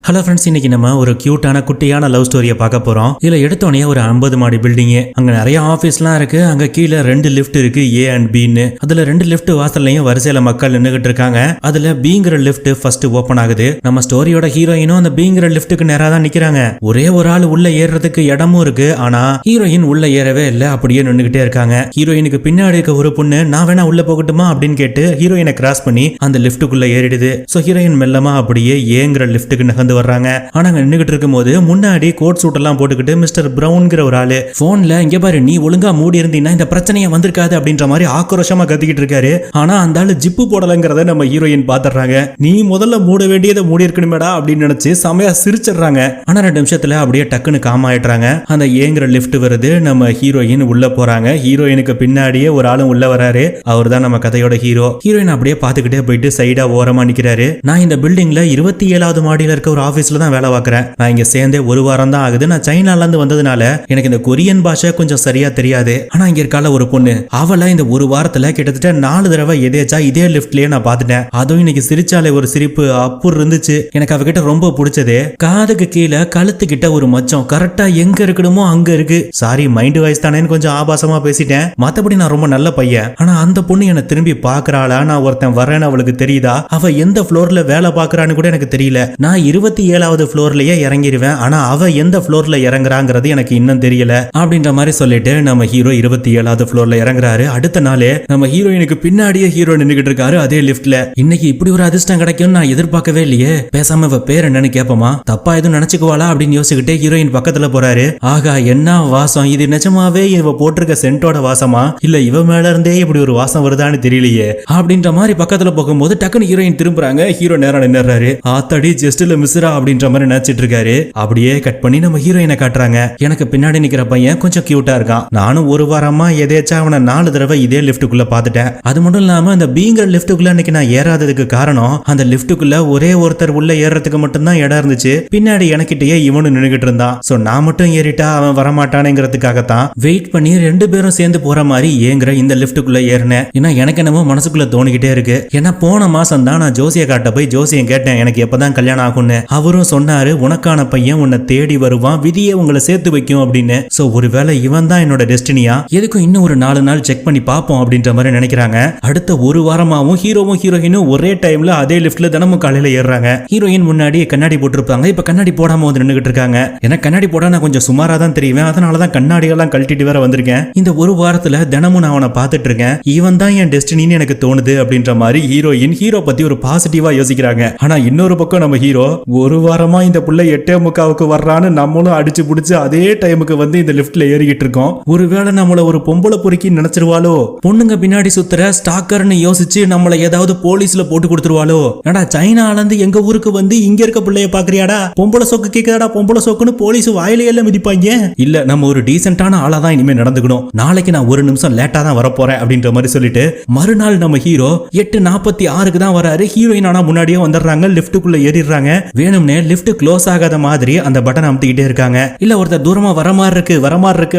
Hello friends, இன்னைக்கு நம்ம ஒரு கியூட்டான குட்டியான லவ் ஸ்டோரியை பார்க்க போறோம். இதுல எடுத்தோடனே ஒரு 50 மாடி பில்டிங், அங்க நிறைய ஆபீஸ்லாம் இருக்கு. அங்க கீழே 2 லிஃப்ட் இருக்கு, ஏ அண்ட் பின்னு. அதுல 2 லிஃப்ட் வாசல்லையும் வரிசையில மக்கள் நின்னுகிட்டு இருக்காங்க. அதுல பிங்கிற லிஃப்ட் ஃபர்ஸ்ட் ஓபன் ஆகுது. நம்ம ஸ்டோரியோட ஹீரோயினும் அந்த பிங்கிற லிஃப்ட்டுக்கு நேரா தான் நிக்கிறாங்க. ஒரே ஒரு ஆள் உள்ள ஏறுறதுக்கு இடமும் இருக்கு, ஆனா ஹீரோயின் உள்ள ஏறவே இல்ல, அப்படியே நின்னுகிட்டே இருக்காங்க. ஹீரோயினுக்கு பின்னாடி இருக்க ஒரு பொண்ணு, நான் வேணா உள்ள போகட்டுமா அப்படின்னு கேட்டு ஹீரோயினை கிராஸ் பண்ணி அந்த லிஃப்ட்டுக்குள்ள ஏறிடுது. சோ ஹீரோயின் மெல்லமா அப்படியே ஏங்கிற லிஃப்ட்டுக்கு நகர்ந்து வர்றாங்க. ஆனா நின்னுகிட்டு இருக்கும்போது முன்னாடி கோட் சூட் எல்லாம் போட்டுக்கிட்டு மிஸ்டர் பிரவுன்ங்கிற ஒரு ஆளு போன்ல, இங்க பாரு, நீ ஒழுங்கா மூடி இருந்தீன்னா இந்த பிரச்சனையை வந்திருக்காது அப்படின்ற மாதிரி ஆக்ரோஷமா கத்திக்கிட்டு இருக்காரு. ஆனா அந்த ஆளு ஜிப்பு போடலங்கிறத நம்ம ஹீரோயின் பாத்துறாங்க. நீ முதல்ல மூட வேண்டியதை மூடி இருக்கணுமேடா அப்படின்னு நினைச்சு செமையா சிரிச்சிடுறாங்க. ஆனா 2 நிமிஷத்துல அப்படியே டக்குன்னு காம் ஆயிடுறாங்க. அந்த ஏங்கிற லிஃப்ட் வருது. நம்ம ஹீரோயின் உள்ள போறாங்க. ஹீரோயினுக்கு பின்னாடியே ஒரு ஆளும் உள்ள வராரு. அவர் தான் நம்ம கதையோட ஹீரோ. ஹீரோயின் அப்படியே பாத்துக்கிட்டே போயிட்டு சைடா ஓரமா நிக்கிறாரு. நான் இந்த பில்டிங்ல 27வது மாடியில இருக்க ஒரு ஆபீஸ்ல தான் வேலை பார்க்கறேன். நான் இங்க சேர்ந்தே ஒரு வாரம் தான் ஆகுது. நான் சைனால இருந்து வந்ததுனால எனக்கு இந்த கொரியன் பாஷை கொஞ்சம் சரியா தெரியாது. ஆனா இங்க இருக்கால ஒரு பொண்ணு, அவளை இந்த ஒரு வாரத்துல கிட்டத்தட்ட 4 தடவை எதேச்சா இதே லிஃப்ட்லயே நான் பாத்துட்டேன். அதுவும் இன்னைக்கு சிரிச்சாலே ஒரு சிரிப்பு அப்பூர் இருந்துச்சு. எனக்கு அவகிட்ட ரொம்ப பிடிச்சது, காதுக்கு கீழே கழுத்து கிட்ட ஒரு மச்சம் கரெக்டா எங்க இருக்கணுமோ அங்க இருக்கு. சாரி, மைண்ட் வாய்ஸ் தானேன்னு கொஞ்சம் ஆபாசமா பேசிட்டேன். மத்தபடி நான் ரொம்ப நல்ல பையன். ஆனா அந்த பொண்ணு என்ன திரும்பி பாக்குறாளா, நான் ஒருத்தன் வரேன்னு அவளுக்கு தெரியுதா, அவ எந்த ஃப்ளோர்ல வேலை பாக்குறான்னு கூட எனக்கு தெரியல. நான் 27வது ஃப்ளோர்லயே இறங்கிடுவேன். ஆனா அவ எந்த ஃப்ளோர்ல இறங்குறாங்கிறது எனக்கு இன்னும் தெரியல அப்படின்ற மாதிரி சொல்லிட்டு நம்ம ஹீரோ 27வது ஃப்ளோர்ல இறங்குறாரு. அடுத்த நாளே நம்ம ஹீரோயினுக்கு பின்னாடியே ஹீரோ நின்னுகிட்டு இருக்காரு அதே லிஃப்ட்ல. இன்னைக்கு இப்படி ஒரு அதிர்ஷ்டம் கிடைக்கும் நான் எதிர்பார்க்கவே இல்லையே. பேசாம இவ பேர் என்னன்னு கேப்பமா, தப்பா எதுவும் நினைச்சுக்குவாளா அப்படின்னு யோசிச்சுக்கிட்டே ஹீரோயின் பக்கத்துல போறாரு. ஆகா, என்ன வாசம் இது! நிஜமாவே இவ போட்டிருக்க சென்டோட வாசமா, இல்ல இவ மேல இருந்தே இப்படி ஒரு வாசம் வருதான்னு தெரியலையே அப்படின்ற மாதிரி பக்கத்துல போகும்போது டக்குன்னு ஹீரோயின் திரும்புறாங்க. ஹீரோ நேரா நின்னுறாரு. ஆத்தடி, ஜஸ்ட்ல மிஸ்ரா அப்படின்ற மாதிரி நினைச்சிட்டு இருக்காரு. அப்படியே கட் பண்ணி நம்ம ஹீரோயினை காட்டுறாங்க. எனக்கு பின்னாடி நிக்கிற பையன் கொஞ்சம் கியூட்டா இருக்கான். நானும் ஒரு வாரமா எதேச்சா அவனை 4 தடவை இதே லிஃப்ட்டுக்குள்ள பாத்துட்டேன். அது மட்டும் இல்லாம அந்த பீங்கிற லிஃப்ட்டுக்குள்ள இன்னைக்கு நான் ஏறாததுக்கு காரணம், அந்த லிஃப்ட்டுக்குள்ள ஒரே ஒருத்தர் உள்ள ஏறதுக்கு மட்டும்தான் இடம் இருந்துச்சு. பின்னாடி எனக்கிட்டயே இவனு நின்னுகிட்டு இருந்தான். சோ நான் மட்டும் ஏறிட்டா அவன் வரமாட்டானேங்கிறதுக்காகத்தான் வெயிட் பண்ணி 2 பேரும் சேர்ந்து போற மாதிரி ஏங்குற இந்த லிஃப்ட்டுக்குள்ள ஏறினேன். ஏன்னா எனக்கு என்னமோ மனசுக்குள்ள தோணிக்கிட்டே இருக்கு. ஏன்னா போன மாசம் தான் நான் ஜோசிய காட்ட போய் ஜோசியம் கேட்டேன், எனக்கு எப்பதான் கல்யாணம் ஆகும்னு. அவரும் சொன்னாரு, உனக்கான பையன் உன்னை தேடி வருவான், விதியை உங்களை சேர்த்து வைக்கும் அப்படின்னு. சோ ஒருவேளை இவன் தான் என்னோட டெஸ்டினியா, எதுக்கும் இன்னும் ஒரு 4 நாள் செக் பண்ணி பாப்போம் அப்படின்ற மாதிரி நினைக்கிறாங்க. அடுத்த ஒரு வாரமாவும் ஹீரோவும் ஹீரோயினும் ஒரே டைம்ல அதே லிஃப்ட்ல தினமும் காலையில ஏறாங்க. ஹீரோயின் முன்னாடி கண்ணாடி போட்டிருப்பாங்க, இப்ப கண்ணாடி போடாம வந்து நின்னுகிட்டு இருக்காங்க. ஏன்னா கண்ணாடி போட நான் கொஞ்சம் சுமாரா தான் தெரியுவேன், அதனாலதான் கண்ணாடியெல்லாம் கழட்டிட்டு வேற வந்திருக்கேன். இந்த ஒரு வாரத்துல தினமும் நான் அவனை பார்த்துட்டு இருக்கேன். இவன் தான் என் டெஸ்டினின்னு எனக்கு தோணுது அப்படின்ற மாதிரி ஹீரோயின் ஹீரோ பத்தி ஒரு பாசிட்டிவா யோசிக்கிறாங்க. ஆனா இன்னொரு பக்கம் நம்ம ஹீரோ, ஒரு வாரமா இந்த புள்ள 8:45 வர்றான்னு நம்மளும் அடிச்சு புடிச்சு அதே டைமுக்கு வந்து இந்த லிஃப்ட்ல ஏறிக்கிட்டு இருக்கோம். ஒருவேளை நம்மள ஒரு பொம்பளை பொறுக்கி நினைச்சிருவாளோ, பொண்ணுங்க பின்னாடி சுத்துற ஸ்டாக்கர்னு யோசிச்சு நம்மள ஏதாவது போலீஸ்ல போட்டு கொடுத்துருவாளோ. ஏடா, சைனால இருந்து எங்க ஊருக்கு வந்து இங்க இருக்க பிள்ளைய பாக்குறியாடா, பொம்பளை சோக்கு கேக்குறாடா, பொம்பளை சோக்குன்னு போலீஸ் வாயில எல்லாம் மிதிப்பாங்க. இல்ல, நம்ம ஒரு டீசென்டான ஆளா தான் இனிமே நடந்துக்கணும். நாளைக்கு நான் 1 நிமிஷம் லேட்டா தான் வரப்போறேன் அப்படின்ற மாதிரி சொல்லிட்டு மறுநாள் நம்ம ஹீரோ 8:46க்கு தான் வராரு. ஹீரோயின் ஆனா முன்னாடியே வந்துடுறாங்க. லிஃப்ட்டுக்குள்ள ஏறிடுறாங்க. வேணும்னே லிஃப்ட் க்ளோஸ் ஆகாத மாதிரி அந்த பட்டன் அமுத்திக்கிட்டே இருக்காங்க. இல்ல ஒருத்தர் தூரமா வர மாதிரி இருக்கு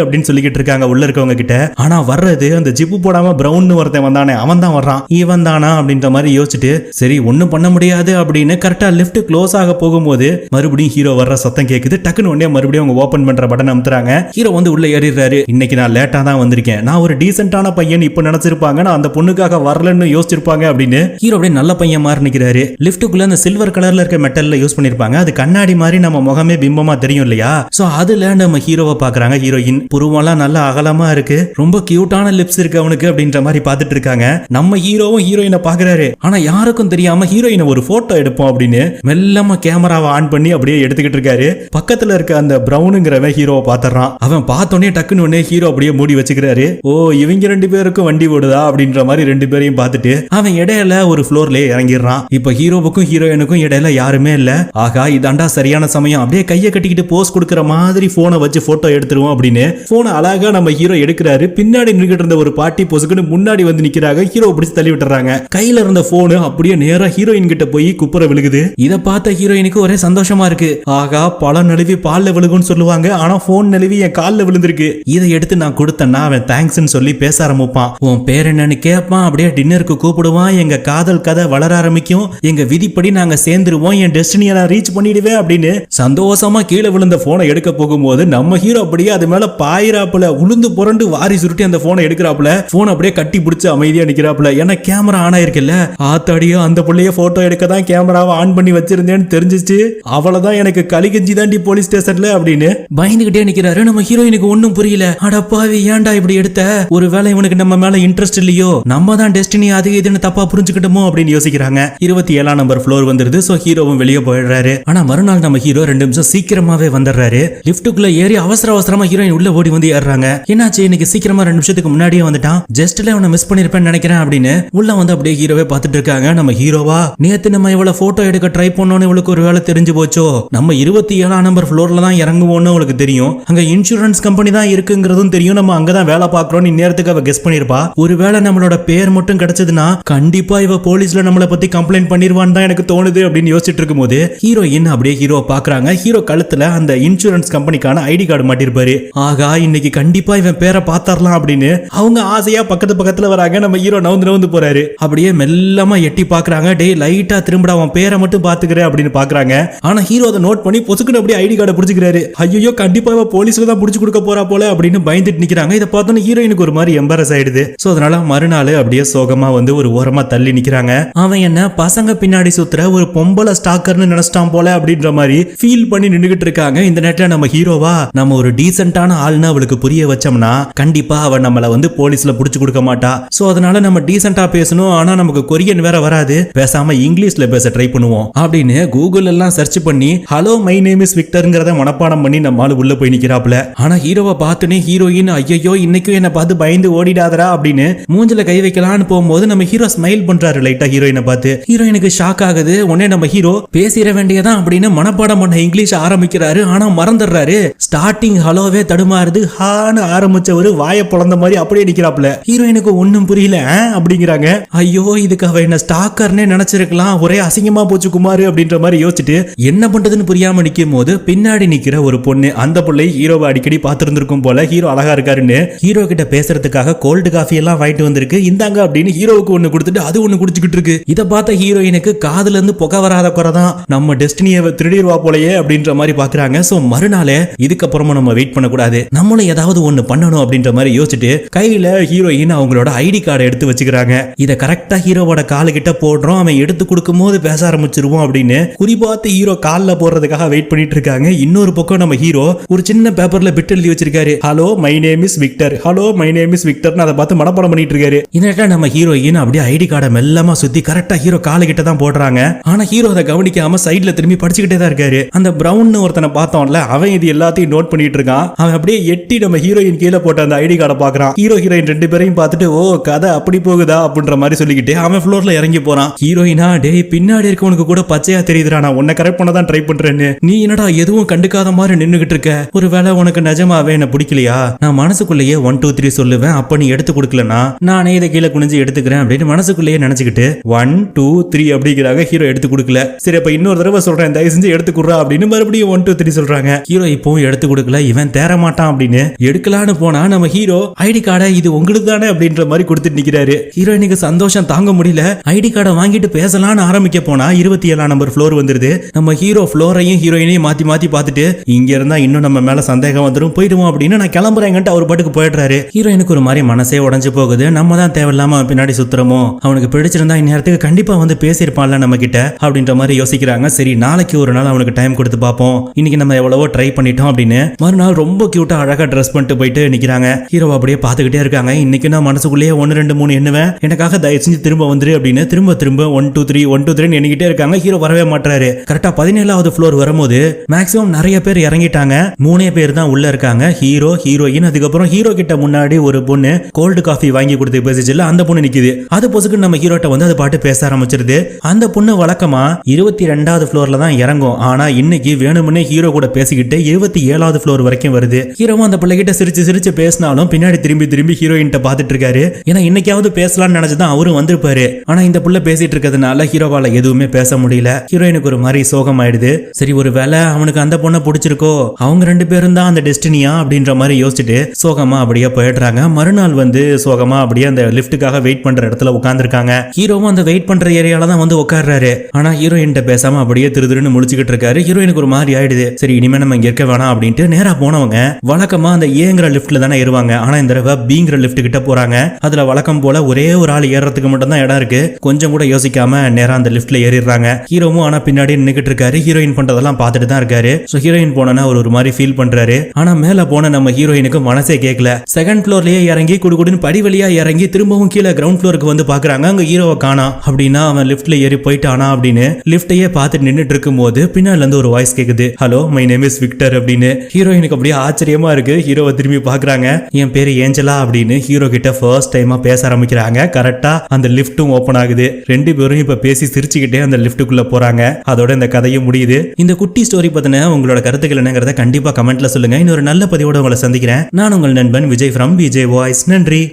அப்படின்னு சொல்லிக்கிட்டு இருக்காங்க உள்ள இருக்கவங்க கிட்ட. ஆனா வர்றது அந்த ஜிப்பு போடாம பிரவுன் ஒருத்தன் வந்தானே, அவன் தான் வர்றான். இவன் தானா அப்படின்ற மாதிரி யோசிச்சுட்டு சரி ஒண்ணும் பண்ண முடியாது அப்படின்னு கரெக்டா லிஃப்ட் க்ளோஸ் ஆக போகும்போது மறுபடியும் ஹீரோ வர்ற சத்தம் கேக்குது. டக்குன்னு உடனே மறுபடியும் அவங்க ஓபன் பண்ற பட்டன் அமுத்துறாங்க. ஹீரோ வந்து உள்ள ஏறிடுறாரு. இன்னைக்கு நான் லேட்டா தான் வந்திருக்கேன், நான் ஒரு டீசென்டான பையன் இப்ப நினைச்சிருப்பாங்க, நான் அந்த பொண்ணுக்காக வரலன்னு யோசிச்சிருப்பாங்க அப்படின்னு ஹீரோ அப்படியே நல்ல பையன் மாதிரி நிக்கிறாரு. லிஃப்ட்டுக்குள்ள அந்த சில்வர் கலர்ல இருக்க மெட்டல்ல யூஸ் பண்ணிருப்பாங்க, அது கண்ணாடி மாதிரி நம்ம முகமே பிம்பமா தெரியும் இல்லையா. சோ அதுல நம்ம ஹீரோவை பாக்குறாங்க. ஹீரோயின் புருவெல்லாம் நல்ல அகலமா இருக்கு, ரொம்ப கியூட்டான லிப்ஸ் இருக்கு அவனுக்கு அப்படின்ற மாதிரி பாத்துட்டு இருக்காங்க. நம்ம ஹீரோவும் ஹீரோயினை பாக்குறாரு. ஆனா யாருக்கும் தெரியாம ஹீரோயினை ஒரு போட்டோ எடுப்போம் அப்படின்னு மெல்லமா கேமராவை ஆன் பண்ணி அப்படியே எடுத்துக்கிட்டு இருக்காரு. பக்கத்துல இருக்க அந்த பிரவுனுங்கிறவன் ஹீரோவை பாத்துறான். அவன் பார்த்தோன்னே டக்குன்னு உடனே ஹீரோ அப்படியே மூடி வச்சுக்கிறாரு. ஓ, இவங்க 2 பேருக்கும் வண்டி ஓடுதா அப்படின்ற மாதிரி 2 பேரையும் பார்த்துட்டு அவன் இடையில ஒரு ஃப்ளோர்லயே இறங்கிடுறான். இப்ப ஹீரோவுக்கும் ஹீரோயினுக்கும் இடையில யாருமே இல்ல. ஆகா, இதாண்டா சரியான சமயம், அப்படியே கையை கட்டிக்கிட்டு போஸ் கொடுக்கற மாதிரி போனை வச்சு போட்டோ எடுத்துருவோம் அப்படின்னு போனை அழகா நம்ம ஹீரோ எடுக்கிறாரு. பின்னாடி நின்னுகிட்டு இருந்த ஒரு பாட்டி பொசுக்குன்னு முன்னாடி வந்து நிக்கிறாங்க. ஹீரோ பிடிச்சு தள்ளி விட்டுறாங்க. கையில இருந்த போனு அப்படியே நேரா ஹீரோயின் கிட்ட போய் குப்புற விழுகுது. இத பார்த்த ஹீரோயினுக்கு ஒரே சந்தோஷமா இருக்கு. ஆகா, பழம் நழுவி பால்ல விழுகும்னு சொல்லுவாங்க, ஆனா போன் நழுவி என் கால்ல விழுந்திருக்கு. இதை எடுத்து நான் கொடுத்தேன்னா அவன் தேங்க்ஸ்ன்னு சொல்லி பேச ஆரம்பிப்பான். உன் பேர் என்னன்னு கேட்பான். அப்படியே டின்னருக்கு கூப்பிடுவான். எங்க காதல் கதை வளர ஆரம்பிக்கும். எங்க விதிப்படி நாங்க சேர்ந்துருவோம், என் டெஸ்டினியை நான் ரீச் பண்ணிடுவேன் அப்படின்னு சந்தோஷமா கீழே விழுந்த போனை எடுக்க போகும்போது நம்ம ஹீரோ அப்படியே அது மேல பாயிராப்புல உளுந்து புரண்டு வாரி சுருட்டி அந்த போனை எடுக்கிறாப்புல போன் அப்படியே கட்டி பிடிச்சு அமைதியா நிக்கிறாப்புல. ஏன்னா கேமரா ஆன் ஆயிருக்குல்ல, ஆத்தாடியோ அந்த புள்ளைய போட்டோ எடுக்க தான் கேமராவை ஆன் பண்ணி வச்சிருந்தேன்னு தெரிஞ்சிச்சு, அவ்வளவுதான் எனக்கு கலிகஞ்சி தாண்டி போலீஸ் ஸ்டேஷன்ல அப்படின்னு பயந்துகிட்டே நிக்கிறாரு. நம்ம ஹீரோயினுக்கு ஒண்ணும் புரியல. அடப்பாவி ஏன்டா இப்படி எடுத்த, ஒருவேளை இவனுக்கு நம்ம மேல இன்ட்ரெஸ்ட் இல்லையோ, நம்ம தான் டெஸ்டினி அது இதுன்னு தப்பா புரிஞ்சுக்கிட்டோமோ அப்படின்னு யோசிக்கிறாங்க. 27ஆம் நம்பர் ஃப்ளோர் வந்துருது. சோ ஹீரோவும் வெளியே போயிடுறாரு. ஆனா மறுநாள் நம்ம ஹீரோ 2 நிமிஷம் சீக்கிரமாவே வந்துடுறாரு. லிப்டுக்குள்ள ஏறி அவசரமா ஹீரோயின் உள்ள ஓடி வந்து ஏறாங்க. என்னாச்சு இன்னைக்கு சீக்கிரமா 2 நிமிஷத்துக்கு முன்னாடியே வந்துட்டான், ஜஸ்ட்ல அவனை மிஸ் பண்ணிருப்பேன்னு நினைக்கிறேன் அப்படின்னு உள்ள வந்து அப்படியே ஹீரோவே பார்த்துட்டு இருக்காங்க. நம்ம ஹீரோவா நேத்து நம்ம இவ்வளவு போட்டோ எடுக்க ட்ரை பண்ணோன்னு இவளுக்கு ஒரு வேலை தெரிஞ்சு போச்சோ, நம்ம 27ஆம் நம்பர் ஃப்ளோர்ல தான் இறங்குவோம்னு அவளுக்கு தெரியும், அங்க இன்சூரன்ஸ் கம்பெனி தான் இருக்குங்கிறதும் தெரியும், நம்ம அங்கதான் வேலை பாக்குறோம் இந்நேரத்துக்கு அவ கெஸ் பண்ணிருப்பா. ஒருவேளை நம்மளோட பேர் மட்டும் கிடைச்சதுன்னா கண்டிப்பா இவ போலீஸ்ல நம்மளை பத்தி கம்ப்ளைண்ட் பண்ணிருவான்னு தான் எனக்கு தோணுது அப்படின்னு யோசிச்சுட்டு இருக்கும்போது ஹீரோயின் அப்படியே ஹீரோ பாக்குறாங்க. ஹீரோ கழுத்துல அந்த இன்சூரன்ஸ் கம்பெனிக்கான ஐடி கார்டு மாட்டிருப்பாரு. ஆகா இன்னைக்கு கண்டிப்பா இவன் பேரை பாத்தரலாம் அப்படின்னு அவங்க ஆசையா பக்கத்துல வராங்க. நம்ம ஹீரோ நவுந்து போறாரு. அப்படியே மெல்லமா எட்டி பாக்குறாங்க. டே லைட்டா திரும்பட அவன் பேரை மட்டும் பாத்துக்கிறேன் அப்படின்னு பாக்குறாங்க. ஆனா ஹீரோ அதை நோட் பண்ணி பொசுக்குன்னு அப்படியே ஐடி கார்டை புடிச்சுக்கிறாரு. ஐயோ கண்டிப்பா இவ போலீஸ்ல தான் புடிச்சு கொடுக்க போறா போல அப்படின்னு பயந்துட்டு நிக்கிறாங்க. இதை பார்த்தோன்னு ஹீரோயினுக்கு ஒரு மாதிரி எம்பரஸ் ஆயிடுது. சோ அதனால மறுநாள் அப்படியே சோகமா வந்து ஒரு ஓரமா தள்ளி நிக்கிறாங்க. அவன் என்ன பசங்க பின்னாடி சுத்துற ஒரு பொம்பளை ஸ்டாக்கர்னு நினைச்சிட்டான் போல அப்படின்ற மாதிரி ஃபீல் பண்ணி நின்னுகிட்டு இருக்காங்க. இந்த நேரத்துல நம்ம ஹீரோவா நம்ம ஒரு டீசென்ட்டான ஆள்னு அவளுக்கு புரிய வச்சோம்னா கண்டிப்பா அவ நம்மள வந்து போலீஸ்ல புடிச்சு கொடுக்க மாட்டா. சோ அதனால நம்ம டீசென்ட்டா பேசணும். ஆனா நமக்கு கொரியன் வேற வராது, பேசாம இங்கிலீஷ்ல பேச ட்ரை பண்ணுவோம் அப்படின்னு கூகுள் எல்லாம் சர்ச் பண்ணி ஹலோ மை நேம் இஸ் விக்டர்ங்கறத மனப்பாடம் பண்ணி நம்ம ஆளு உள்ள போய் நிக்கிறாப்ல. ஆனா ஹீரோவை பார்த்துனே ஹீரோயின் ஐயோ இன்னைக்கும் என்ன பார்த்து பயந்து ஓடிடாதரா அப்படின்னு மூஞ்சில கை வைக்கலான்னு போகும்போது நம்ம ஹீரோ ஸ்மைல் பண்றாரு லைட்டா ஹீரோயினை பார்த்து. ஹீரோயினுக்கு ஷாக் ஆகுது. உடனே நம்ம ஹீரோ பேசிட வேண்டியதான் அப்படின்னு மனப்பாடம் பண்ண இங்கிலீஷ் ஆரம்பிக்கிறாரு. ஆனா மறந்துடுறாரு. ஸ்டார்டிங் ஹலோவே தடுமாறுது. ஹான்னு ஆரம்பிச்சவரு வாயை பொளந்த மாதிரி அப்படியே நிக்கிறாப்ல. ஹீரோயினுக்கு ஒன்னும் புரியல அப்படிங்கிறாங்க. ஐயோ இதுக்கு அவ என்ன ஸ்டாக்கர்னே நினைச்சிருக்கலாம், ஒரே அசிங்கமா போச்சு குமார் அப்படின்ற மாதிரி யோசிச்சுட்டு என்ன பண்றதுன்னு புரியாம நிக்கும் போது பின்னாடி நிக்கிற ஒரு பொண்ணு, அந்த பிள்ளை ஹீரோவை அடிக்கடி பார்த்திருந்திருக்கும் போல. ஹீரோ அழகா இருக்காருன்னு ஹீரோ கிட்ட பேசுறதுக்காக கோல்டு காஃபி எல்லாம் வாங்கிட்டு வந்திருக்கு, இந்தாங்க அப்படின்னு ஹீரோவுக்கு ஒண்ணு கொடுத்துட்டு அது ஒண்ணு குடிச்சுக்கிட்டு இருக்கு. இதை பார்த்த ஹீரோயினுக்கு காதுல இருந்து புகை வராத குறைதான், நம்ம டெஸ்டினியை திருடிடுவா போலயே அப்படின்ற மாதிரி பாக்குறாங்க. சோ மறுநாளே இதுக்கப்புறமா நம்ம வெயிட் பண்ணக்கூடாது, நம்மளும் ஏதாவது ஒண்ணு பண்ணணும் அப்படின்ற மாதிரி யோசிச்சுட்டு கையில ஹீரோயின் அவங்களோட ஐடி கார்டை எடுத்து வச்சுக்கிறாங்க. இதை கரெக்டா ஹீரோவோட காலு கிட்ட போடுறோம், அவன் எடுத்து கொடுக்கும் போது பேச ஆரம்பிச்சிருவோம் அப்படின்னு குறிப்பாத்து ஹீரோ கால்ல போடுறதுக்காக வெயிட் பண்ணிட்டு இருக்காங்க. இன்னொரு பக்கம் நம்ம ஹீரோ ஒரு சின்ன பேப்பர்ல பிட் எழுதி வச்சிருக்காரு. Hello my name is Victor, hello my name is விக்டர்னு அதை பார்த்து மனப்பாடம் பண்ணிட்டு இருக்காரு. இந்த நம்ம ஹீரோயின் அப்படியே ஐடி கார்டை மெல்லமா சுத்தி கரெக்டா ஹீரோ காலு கிட்ட தான் போடுறாங்க. ஆனா ஹீரோ அதை கவனிக்காம சைட்ல திரும்பி படிச்சுக்கிட்டே தான் இருக்காரு. அந்த பிரவுன் ஒருத்தனை பார்த்தோம்ல, அவன் இது எல்லாத்தையும் நோட் பண்ணிட்டு இருக்கான். அவன் அப்படியே எட்டி நம்ம ஹீரோயின் கீழே போட்ட அந்த ஐடி கார்டை பாக்குறான். ஹீரோ ஹீரோயின் 2 பேரையும் பார்த்துட்டு ஓ கதை அப்படி போகுதா அப்படின்ற மாதிரி சொல்லிக்கிட்டு அவன் ஃப்ளோர்ல இறங்கி போறான். ஹீரோயினா டேய் பின்னாடி இருக்கவனுக்கு கூட பச்சையா தெரியுதுடா, நான் உன்னை கரெக்ட் பண்ண தான் ட்ரை பண்றேன்னு, நீ என்னடா எதுவும் கண்டுக்காத மாதிரி நின்னுகிட்டு இருக்க, ஒருவேளை உனக்கு நிஜமாவே என்ன பிடிக்கலையா, நான் மனசுக்குள்ளேயே 1 2 3 சொல்லுவேன், அப்ப நீ எடுத்து கொடுக்கலனா நானே இதை கீழே குனிஞ்சு எடுத்துக்கிறேன் அப்படின்னு மனசுக்குள்ளேயே நினைச்சுக்கிட்டு 1 2 3 அப்படிங்கிறாங்க. ஹீரோ எடுத்து கொடுக்கல. சரி அப்ப இன்னொரு தடவை சொல்றேன், தயவு செஞ்சு எடுத்து கொடுறா அப்படின்னு மறுபடியும் 1 2 3 சொல்றாங்க. ஹீரோ இப்பவும் எடுத்து கொடுக்கல. இவன் தேர மாட்டான் அப்படின்னு எடுக்கலான்னு போனா நம்ம ஹீரோ ஐடி கார்டை இது உங்களுக்கு தானே அப்படின்ற மாதிரி கொடுத்துட்டு நிக்கிறாரு. ஹீரோயினுக்கு சந்தோஷம் தாங்க முடியல. ஐடி கார்டை வாங்கிட்டு பேசலான்னு ஆரம்பிக்க போனா 27ஆம் நம்பர் ஃப்ளோர் வந்துருது. நம்ம ஹீரோ ஃப்ளோரையும் ஹீரோயினையும் மாத்தி மாத்தி பார்த்துட்டு இங்க இருந்தா இன்னும் நம்ம மேல சந்தேகம் வந்துடும், போயிடுவோம் அப்படின்னு நான் கிளம்புறேங்கன்ட்டு அவர் பாட்டுக்கு போயிடுறாரு. ஹீரோயினுக்கு ஒரு மாதிரி மனசே உடஞ்சு போகுது. நம்ம தான் தேவையில்லாம பின்னாடி சுத்துறோமோ, அவனுக்கு பிடிச்சிருந்தா இந்நேரத்துக்கு கண்டிப்பா வந்து பேசியிருப்பான்ல நம்ம கிட்ட அப்படின்ற மாதிரி யோசிக்கிறாங்க. சரி நாளைக்கு ஒரு நாள் அவனுக்கு டைம் கொடுத்து பார்ப்போம், இன்னைக்கு நம்ம எவ்வளவோ ட்ரை பண்ணிட்டோம் அப்படின்னு மறுநாள் ரொம்ப கியூட்டா அழகா ட்ரெஸ் பண்ணிட்டு போயிட்டு நிக்கிறாங்க. ஹீரோ அப்படியே பார்த்துக்கிட்டே இருக்காங்க. இன்னைக்கு நான் மனசுக்குள்ளேயே 1 2 3 எண்ணுவேன், எனக்காக தயவு செஞ்சு திரும்ப வந்துரு அப்படின்னு திரும்ப 1 2 3 1 2 3 எண்ணிக்கிட்டே இருக்காங்க. ஹீரோ வரவே மாட்டாரு. கரெக்டா 17வது ஃப்ளோர் வரும்போது மேக்ஸிமம் நிறைய பேர் இறங்கிட்டாங்க. 3 பேர் தான் உள்ள இருக்காங்க, ஹீரோ ஹீரோயின், அதுக்கப்புறம் ஹீரோ கிட்ட முன்னாடி ஒரு பொண்ணு கோல்டு காஃபி வாங்கி கொடுத்து பேசிச்சுல அந்த பொண்ணு நிக்குது. அது பொசுக்கு நம்ம ஹீரோட்ட வந்து அது பாட்டு பேச ஆரம்பிச்சிருது. அந்த பொண்ணு வழக்கமா 22வது ஃப்ளோர்ல தான் இறங்கும். ஆனா இன்னைக்கு வேணும்னே ஹீரோ கூட பேசிக்கிட்டு 27வது ஃப்ளோர் வரைக்கும் வருது. ஹீரோவும் அந்த பிள்ளைகிட்ட சிரிச்சு சிரிச்சு பேசினாலும் பின்னாடி திரும்பி திரும்பி ஹீரோயின் பாத்துட்டு இருக்காரு. ஏன்னா இன்னைக்காவது பேசலாம்னு நினைச்சுதான் அவரும் வந்திருப்பாரு. ஆனா இந்த புள்ள பேசிட்டு இருக்கிறதுனால ஹீரோவால எதுவுமே பேச முடியல. ஹீரோயினுக்கு ஒரு மாதிரி சோகம் ஆயிடுது. சரி ஒரு வேளை அவனுக்கு அந்த பொண்ணை பிடிச்சிருக்கோ, அவங்க 2 பேரும் தான் அந்த டெஸ்டினியா அப்படின்ற மாதிரி யோசிச்சுட்டு சோகமா அப்படியே போயிடுறாங்க. மறுநாள் வந்து சோகமா அப்படியே அந்த லிப்டுக்காக வெயிட் பண்ற இடத்துல உட்கார்ந்துருக்காங்க. ஹீரோவும் அந்த வெயிட் பண்ற ஏரியால தான் வந்து உட்கார்றாரு. ஆனா ஹீரோயின் பேசாம அப்படியே திருன்னு முழிச்சுக்கிட்டு இருக்காரு. ஹீரோயினுக்கு ஒரு மாதிரி ஆயிடுது. சரி இனிமே நம்ம இங்க இருக்க வேணாம் அப்படின்ட்டு நேரா போனவங்க வழக்கமா அந்த ஏங்கிற லிப்ட்ல தானே ஏறுவாங்க. ஆனா இந்த தடவை பீங்கிற லிப்ட் கிட்ட போறாங்க. அதுல வழக்கம் போல ஒரே ஒரு ஆள் ஏறதுக்கு மட்டும் தான் இடம் இருக்கு. கொஞ்சம் கூட யோசிக்காம நேரா அந்த லிப்ட்ல ஏறிடுறாங்க. ஹீரோவும் ஆனா பின்னாடி நின்னுக்கிட்டு இருக்காரு. ஹீரோயின் பண்றதெல்லாம் பார்த்துட்டு தான் இருக்காரு. சோ ஹீரோயின் போனா ஒரு மாதிரி ஃபீல் பண்றாரு. ஆனா மேல போன நம்ம ஹீரோயினுக்கு மனசே கேட்கல. செகண்ட் ஃப்ளோர்லயே இறங்கி குடுகுடுன்னு படி வழியா இறங்கி திரும்பவும் கீழே கிரவுண்ட் ஃப்ளோருக்கு வந்து பாக்குறாங்க. அங்க ஹீரோவை காணோம். அப்படின்னா அவன் லிப்ட்ல ஏறி போயிட்டானா அப்படின்னு லிப்டையே பார்த்துட்டு நின்னுட்டு இருக்கும் போது பின்னால இருந்து ஒரு வாய்ஸ் கேக்குது. Hello my name is Victor அப்படின்னு. ஹீரோயினுக்கு அப்படியே ஆச்சரியமா இருக்கு. ஹீரோவை திரும்பி பாக்குறாங்க. என் பேரு ஏஞ்சலா அப்படின்னு ஹீரோ கிட்ட ஃபர்ஸ்ட் டைமா பேச ஆரம்பிக்கிறாங்க. கரெக்டா அந்த லிப்டும் ஓபன் ஆகுது. ரெண்டு பேரும் இப்ப பேசி சிரிச்சுக்கிட்டே அந்த லிப்டுக்குள்ள போறாங்க. அதோட இந்த கதையும் முடியுது. இந்த குட்டி ஸ்டோரி பத்தின உங்களோட கருத்துக்கள் என்னங்கறத கண்டிப்பா கமெண்ட்ல சொல்லுங்க. இன்னொரு நல்ல பதிவோட உங்களை சந்திக்கிறேன். நான் உங்கள் நண்பன் விஜய் ஃப்ரம் விஜய் வாய்ஸ். நன்றி.